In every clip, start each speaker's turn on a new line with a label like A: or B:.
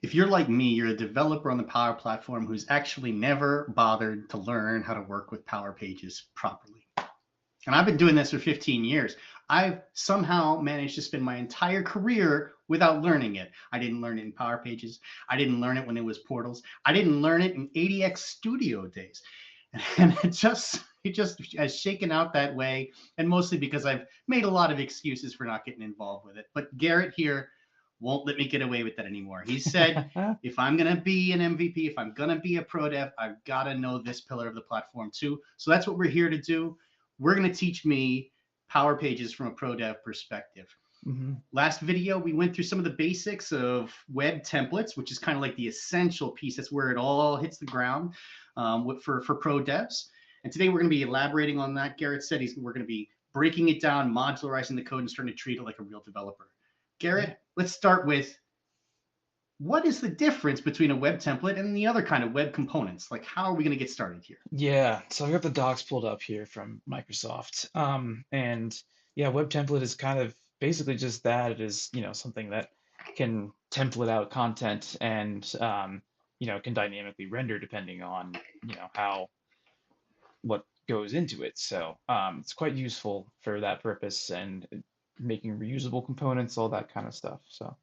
A: If you're like me, you're a developer on the Power Platform who's actually never bothered to learn how to work with Power Pages properly. And I've been doing this for 15 years. I've somehow managed to spend my entire career without learning it. I didn't learn it in Power Pages. I didn't learn it when it was Portals. I didn't learn it in ADX Studio days. And it just has shaken out that way, and mostly because I've made a lot of excuses for not getting involved with it. But Garrett here won't let me get away with that anymore. He said, if I'm going to be an MVP, if I'm going to be a pro dev, I've got to know this pillar of the platform too. So that's what we're here to do. We're going to teach me Power Pages from a pro dev perspective.
B: Hmm.
A: Last video, we went through some of the basics of web templates, which is kind of like the essential piece. That's where it all hits the ground for pro devs. And today we're going to be elaborating on that. Garrett said we're going to be breaking it down, modularizing the code, and starting to treat it like a real developer.
B: Yeah.
A: Garrett, let's start with what is the difference between a web template and the other kind of web components? Like, how are we going to get started here?
B: Yeah, so I've got the docs pulled up here from Microsoft. And yeah, web template is kind of basically just that. It is, something that can template out content and can dynamically render depending on, how what goes into it. So it's quite useful for that purpose and making reusable components, all that kind of stuff. So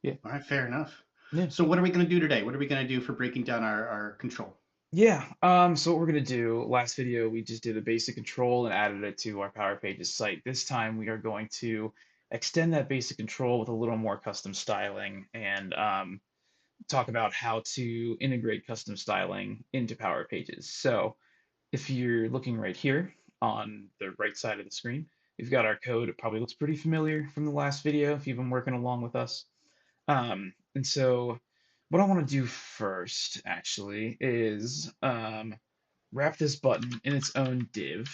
B: yeah.
A: All right, fair enough.
B: Yeah.
A: So, what are we going to do today? What are we going to do for breaking down our control?
B: Yeah, so what we're gonna do, last video we just did a basic control and added it to our Power Pages site. This time we are going to extend that basic control with a little more custom styling and talk about how to integrate custom styling into Power Pages. So if you're looking right here on the right side of the screen, we've got our code. It probably looks pretty familiar from the last video if you've been working along with us. And so what I want to do first, actually, is wrap this button in its own div.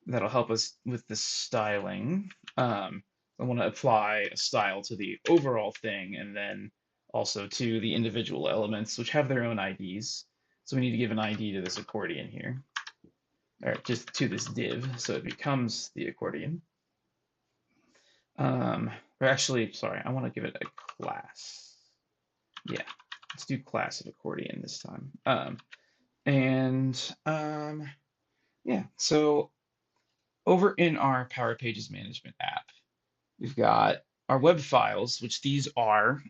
B: That'll help us with the styling. I want to apply a style to the overall thing and then also to the individual elements, which have their own IDs. So we need to give an ID to this accordion here, or just to this div, so it becomes the accordion. Or actually, sorry, I want to give it a class. Yeah, let's do class of accordion this time. And yeah, so over in our Power Pages Management app, we've got our web files, which these are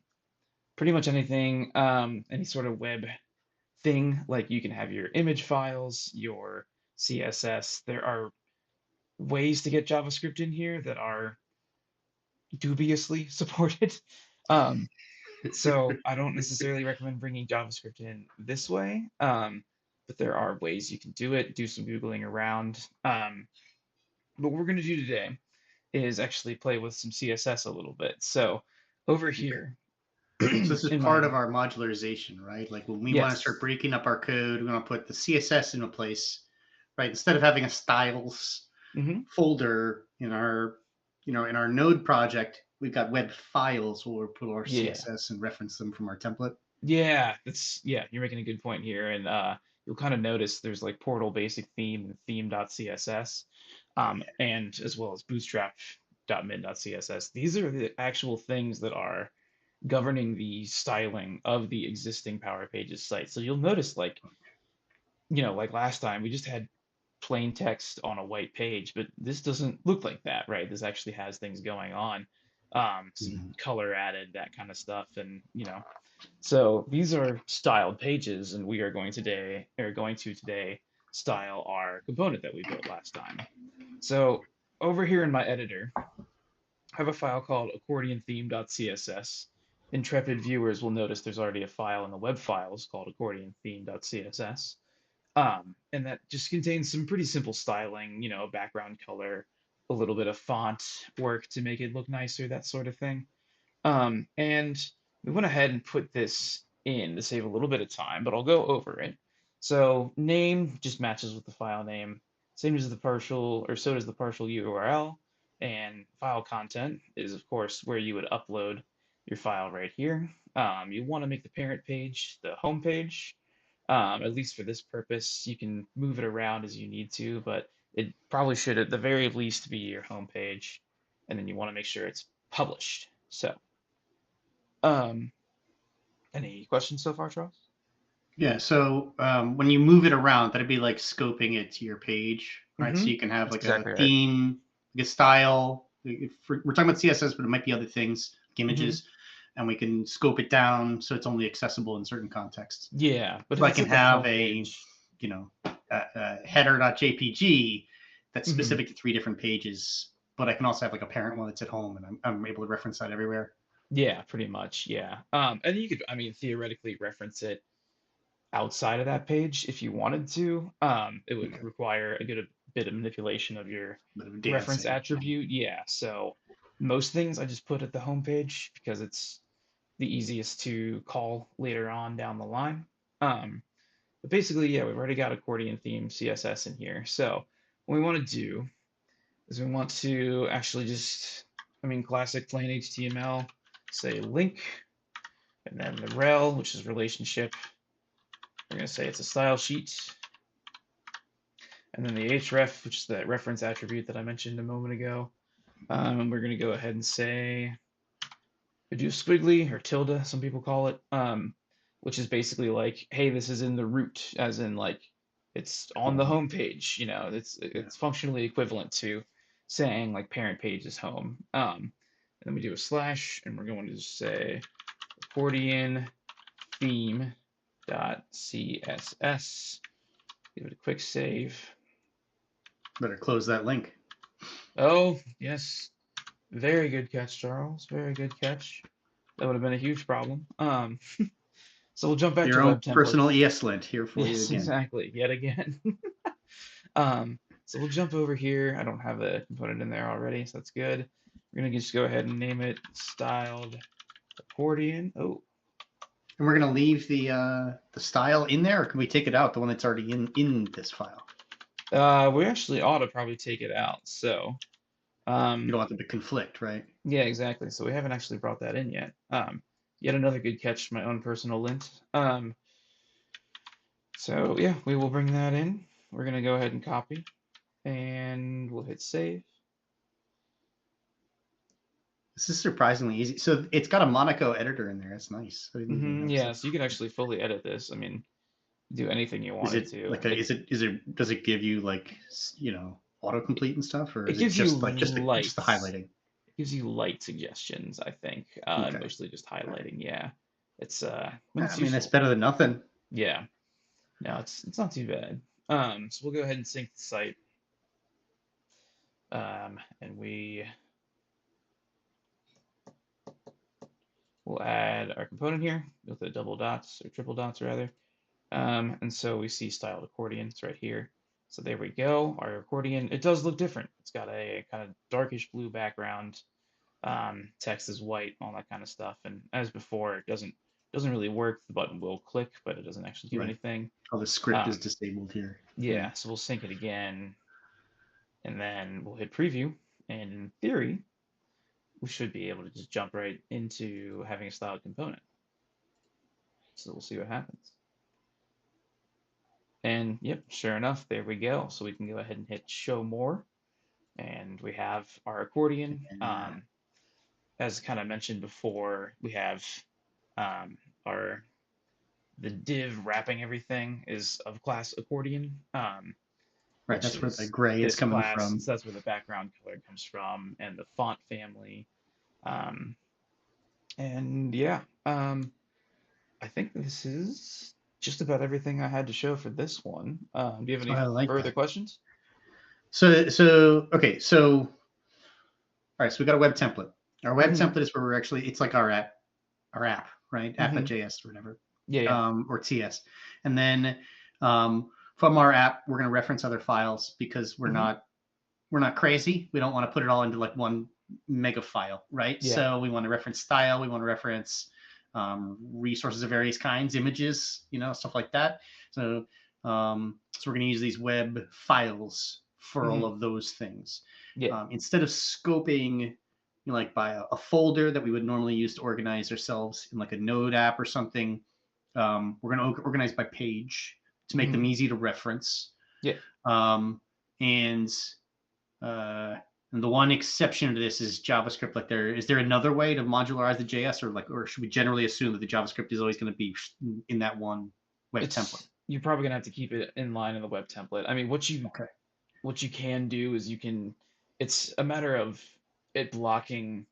B: pretty much anything, any sort of web thing. Like you can have your image files, your CSS. There are ways to get JavaScript in here that are dubiously supported. Um, So I don't necessarily recommend bringing JavaScript in this way, but there are ways you can do it. Do some Googling around. But what we're going to do today is actually play with some CSS a little bit. So over
A: Okay.
B: here
A: So this is
B: in
A: part
B: my,
A: of our modularization, right? Like when we want to start
B: yes,
A: breaking up our code, we want to put the CSS into place, right? Instead of having a styles
B: hmm
A: folder in our node project, we've got web files where we'll put our
B: yeah,
A: CSS and reference them from our template.
B: yeah, you're making a good point here. And you'll kind of notice there's like Portal basic theme and theme.css,
A: Yeah.
B: and as well as bootstrap.min.css. These are the actual things that are governing the styling of the existing Power Pages site. So you'll notice, like, like last time, we just had plain text on a white page, but this doesn't look like that, right? This actually has things going on, some
A: Mhm.
B: color added, that kind of stuff, and so these are styled pages, and we are going to today style our component that we built last time. So over here in my editor, I have a file called accordiontheme.css. Intrepid viewers will notice there's already a file in the web files called accordiontheme.css. And that just contains some pretty simple styling, background color, a little bit of font work to make it look nicer, that sort of thing. And we went ahead and put this in to save a little bit of time, but I'll go over it. So name just matches with the file name. Same as the partial, or so does the partial URL. And file content is, of course, where you would upload your file right here. You want to make the parent page the home page, at least for this purpose. You can move it around as you need to, but it probably should at the very least be your home page. And then you want to make sure it's published. So Um, any questions so far, Charles?
A: Yeah. So when you move it around, that'd be like scoping it to your page, right? So
B: Mm-hmm.
A: you can have
B: That's
A: like a
B: exactly right.
A: theme, like a style. We're talking about CSS, but it might be other things, like
B: Mm-hmm.
A: images, and we can scope it down so it's only accessible in certain contexts.
B: Yeah, but
A: So
B: if
A: I
B: it's
A: can
B: at the
A: have
B: home
A: a,
B: page,
A: you know, a header.jpg that's
B: mm-hmm.
A: specific to 3 different pages, but I can also have like a parent one that's at home, and I'm able to reference that everywhere.
B: Yeah, pretty much, yeah. And you could, I mean, theoretically reference it outside of that page if you wanted to. It would
A: Okay.
B: require a good bit of manipulation of your
A: Bit of
B: reference
A: dancing.
B: attribute. Yeah, so most things I just put at the home page because it's the easiest to call later on down the line. Um, but basically, yeah, we've already got accordion theme CSS in here. So what we want to do is we want to actually just, I mean, classic plain HTML, say link, and then the rel, which is relationship. We're going to say it's a style sheet. And then the href, which is that reference attribute that I mentioned a moment ago. And we're going to go ahead and say, we do squiggly or tilde, some people call it, which is basically like, hey, this is in the root, as in like it's on the
A: Home.
B: home page. You know, it's
A: Yeah.
B: it's functionally equivalent to saying like parent page is home. And then we do a slash, and we're going to say accordion theme dot css. Give it a quick save.
A: Better close that link.
B: Oh, yes. Very good catch, Charles. Very good catch. That would have been a huge problem. So we'll jump back to
A: Your
B: web
A: own personal
B: templates.
A: ESLint here for you
B: Yes,
A: again.
B: exactly. Yet again. So we'll jump over here. I don't have the component in there already, so that's good. We're gonna just go ahead and name it styled accordion. Oh,
A: And we're gonna leave the style in there, or can we take it out, the one that's already in this file?
B: we actually ought to probably take it out. So,
A: You don't want them to conflict, right?
B: yeah, exactly. So we haven't actually brought that in yet. Yet another good catch, my own personal lint. So yeah, we will bring that in. We're gonna go ahead and copy, and we'll hit save.
A: This is surprisingly easy. So it's got a Monaco editor in there. That's nice. I didn't even notice
B: Yeah,
A: that.
B: so you can actually fully edit this. I mean, do anything you
A: Is
B: wanted
A: it
B: to.
A: like a? Is it? Does it give you like autocomplete and stuff, or
B: It
A: is it
B: gives you
A: just like just the
B: lights.
A: highlighting?
B: It gives you light suggestions, I think, and
A: Okay.
B: mostly just highlighting. Yeah, it's when
A: I
B: it's
A: mean, that's
B: useful.
A: better than nothing.
B: Yeah, no, it's not too bad. So we'll go ahead and sync the site. And we'll add our component here with the double dots or triple dots rather. And so we see styled accordion, it's right here. So there we go. Our accordion, it does look different. It's got a kind of darkish blue background. Text is white, all that kind of stuff. And as before, it doesn't really work. The button will click, but it doesn't actually do
A: Right.
B: anything.
A: Oh, the script is disabled here.
B: Yeah, so we'll sync it again, and then we'll hit preview. And in theory, we should be able to just jump right into having a styled component. So we'll see what happens. And yep, sure enough, there we go. So we can go ahead and hit show more, and we have our accordion.
A: Yeah.
B: As kind of mentioned before, we have our the div wrapping everything is of class accordion,
A: Right.
B: which
A: That's where the
B: is
A: gray is
B: this
A: coming
B: class.
A: from.
B: So that's where the background color comes from, and the font family. Um, and yeah, I think this is just about everything I had to show for this one. Do you have any
A: I like
B: further
A: that.
B: questions?
A: So okay. So all right. So we got a web template. Our web
B: Mm-hmm.
A: template is where we're actually. It's like our app, right?
B: Mm-hmm.
A: App.js or whatever,
B: Yeah, yeah.
A: or TS. And then from our app, we're going to reference other files because
B: Mm-hmm.
A: we're not crazy. We don't want to put it all into like one mega file, right?
B: Yeah.
A: So we want to reference style. We want to reference resources of various kinds, images, stuff like that. So so we're going to use these web files for all
B: Mm-hmm.
A: of those things.
B: Yeah.
A: Instead of scoping like by a folder that we would normally use to organize ourselves in like a Node app or something, we're going to organize by page to make them
B: Mm-hmm.
A: easy to reference.
B: Yeah.
A: Um, and uh, And the one exception to this is JavaScript. Like, is there another way to modularize the JS, or should we generally assume that the JavaScript is always going to be in that one web template?
B: You're probably gonna have to keep it in line in the web template. I mean,
A: Okay.
B: what you can do is it's a matter of it blocking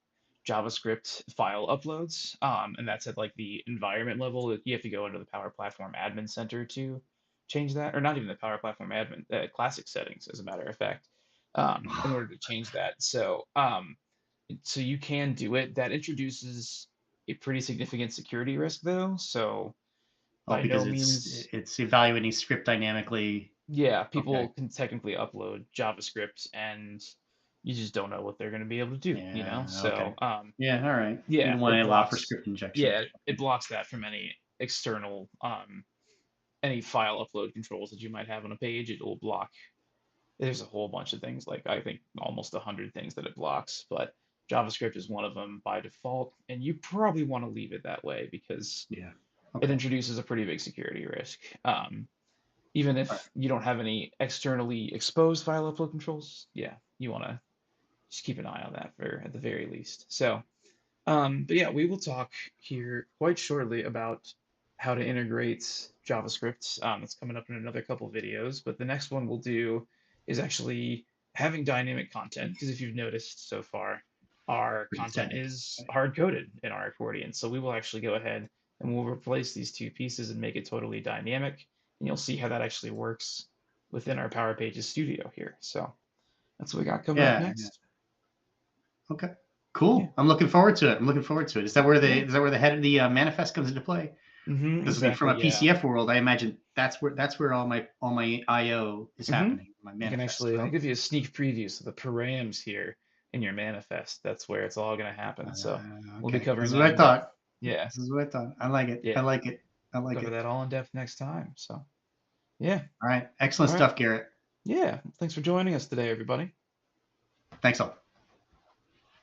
B: JavaScript file uploads, and that's at like the environment level. You have to go into the Power Platform Admin Center to change that, or not even the Power Platform Admin, classic settings, as a matter of fact, in order to change that. So you can do it. That introduces a pretty significant security risk, though. So
A: Oh,
B: by no
A: because
B: means,
A: it's evaluating script dynamically.
B: yeah,
A: Okay.
B: people can technically upload JavaScript and you just don't know what they're going to be able to do, you know?
A: Yeah. Okay.
B: So,
A: Yeah. All right. You
B: yeah,
A: don't want to allow for script injection.
B: it blocks that from any external, any file upload controls that you might have on a page. It will block. There's a whole bunch of things, like I think almost 100 things that it blocks, but JavaScript is one of them by default, and you probably want to leave it that way because
A: Yeah.
B: it
A: Okay.
B: introduces a pretty big security risk. Even
A: All right.
B: if you don't have any externally exposed file upload controls, yeah, you want to just keep an eye on that for at the very least. So, but yeah, we will talk here quite shortly about how to integrate JavaScript. That's coming up in another couple videos, but the next one we'll do is actually having dynamic content, because if you've noticed so far, our
A: Pretty
B: content
A: static.
B: is hard coded in our accordion. So we will actually go ahead and we'll replace these two pieces and make it totally dynamic. And you'll see how that actually works within our Power Pages studio here. So that's what we got coming up
A: Yeah. Yeah.
B: next.
A: Okay.
B: Yeah.
A: Cool. I'm looking forward to it. I'm looking forward to it. Is that where
B: Yeah.
A: the head of the manifest comes into play? Because I mean, from
B: Exactly.
A: a
B: Yeah.
A: PCF world, I imagine that's where all my IO is
B: hmm
A: happening. My
B: I can
A: manifest,
B: actually, I'll
A: right?
B: give you a sneak preview. So the params here in your manifest, that's where it's all going to happen. So we'll be
A: Okay. This
B: covering
A: is what
B: that
A: I
B: in depth.
A: thought.
B: Yeah.
A: This is what I thought. I like it. I
B: Yeah.
A: like it. I
B: We'll
A: like
B: cover
A: it.
B: that all in depth next time. So yeah.
A: All right. Excellent
B: All right.
A: stuff, Garrett.
B: Yeah. Thanks for joining us today, everybody.
A: Thanks all.